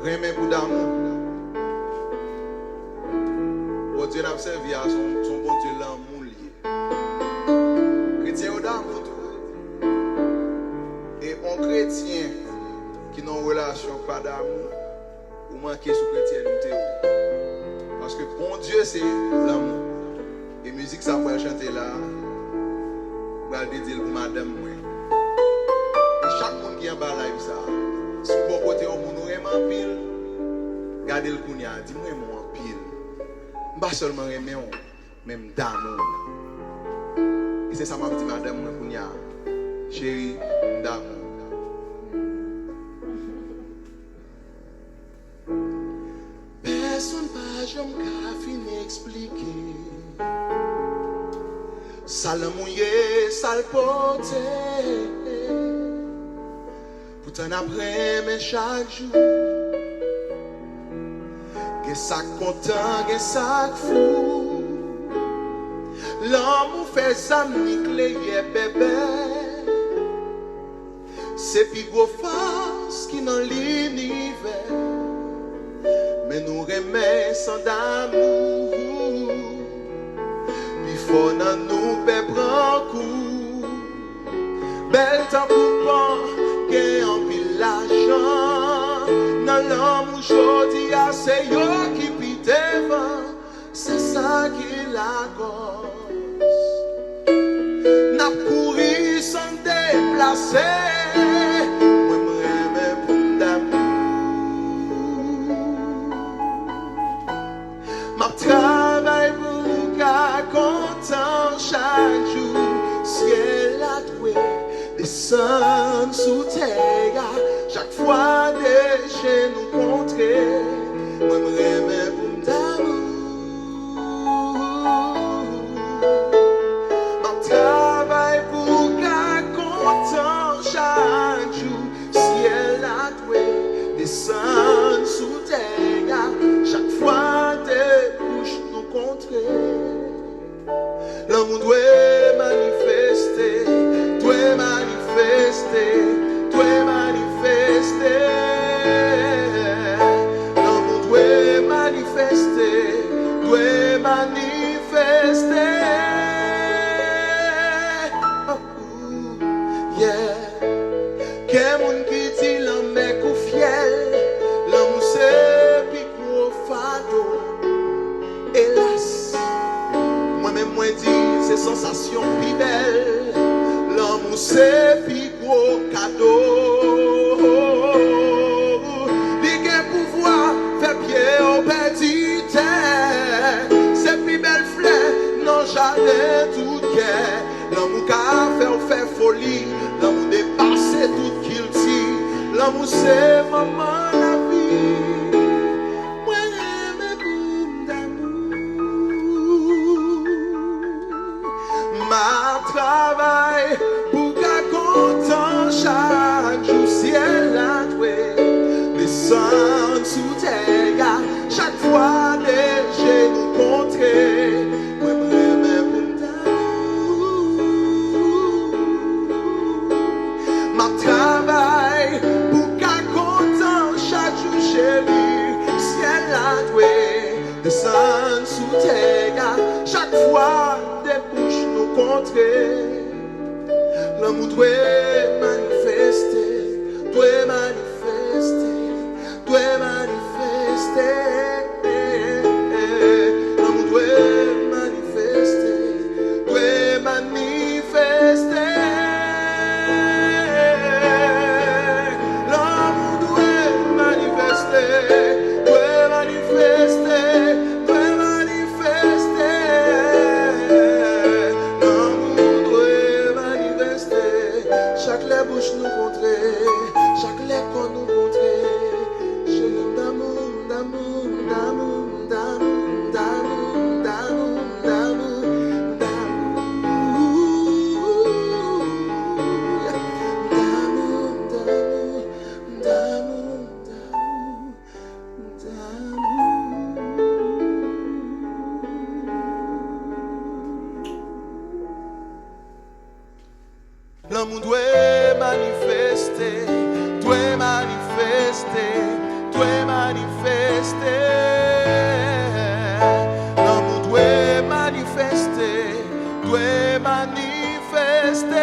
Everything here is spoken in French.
remets pour d'amour. Bon Dieu n'a servi à son bon Dieu l'amour lié. Chrétien au d'amour tout. Et un chrétien qui n'a une relation pas d'amour, ou manquer sous chrétienté. Parce que bon Dieu c'est l'amour. Et musique ça va chanter là. Va dire pour madame moi. Et chaque monde qui est en bas live ça. Si vous bon côté on nous aime en pile. Gardez le kounya, dis-moi moi en pile. Pas seulement aimer on, même d'amour. Et c'est ça m'a dit madame moi kounya. Chérie, d'amour. Personne pas jamais fini expliquer. Sale mouillé, sale porté. Pourtant après mais chaque jour. Que ça content, que ça fou. L'amour fait ça niquer bébé. C'est plus gros force qui dans l'univers. Mais nous remet sans d'amour. Puis faut dans nous prendre coup. Belle temps pour pas gagner en pile l'argent. Dans l'amour jodi c'est yo qui pite devant. C'est ça qui la cause. N'a couru sans déplacer. Moi m'aime pour d'amour. Ma travail pour qu'à content chaque jour. Ciel a doué, descend sous terre. Chaque fois des chez nous contrer. Moi m'aime pour d'amour. Ma travail pour qu'à content chaque jour. Ciel a doué, descend sous terre. Chaque fois des bouches nous contrer. L'amour doit manifester, doit manifester, doit manifester. L'amour doit manifester, doit manifester. Oh, yeah. Quel monde qui dit l'homme est qu'au fiel, l'amour c'est plus gros fado. Hélas. Moi-même, moi dis, c'est sensation plus belle. L'amour, c'est plus gros cadeau. Il a pouvoir faire pied au petit terre. C'est plus belle fleur, non, j'allais tout guère. L'amour qu'a fait folie. L'amour dépasse tout qu'il dit. L'amour, c'est maman la vie. Ma travail pour qu'à content chaque jour ciel a doué descend sous terre chaque fois des genoux contrés. Moi m'aime pour d'amour. Ma travail pour qu'à content chaque jour chérie ciel a doué descend sous terre chaque fois des bouches nous contrer. L'amour doit manifester, doit manifester, doit manifester. L'amour doit manifester, doit manifester. L'amour doit manifester, doit manifester, doit manifester. Chaque les bouches nous contrer, chaque les corps nous contrer. Chérie d'amour, d'amour, d'amour, d'amour, d'amour, d'amour, d'amour, d'amour, d'amour, d'amour, l'amour doit manifester, doit manifester, doit manifester. manifester. L'amour doit manifester, doit manifester.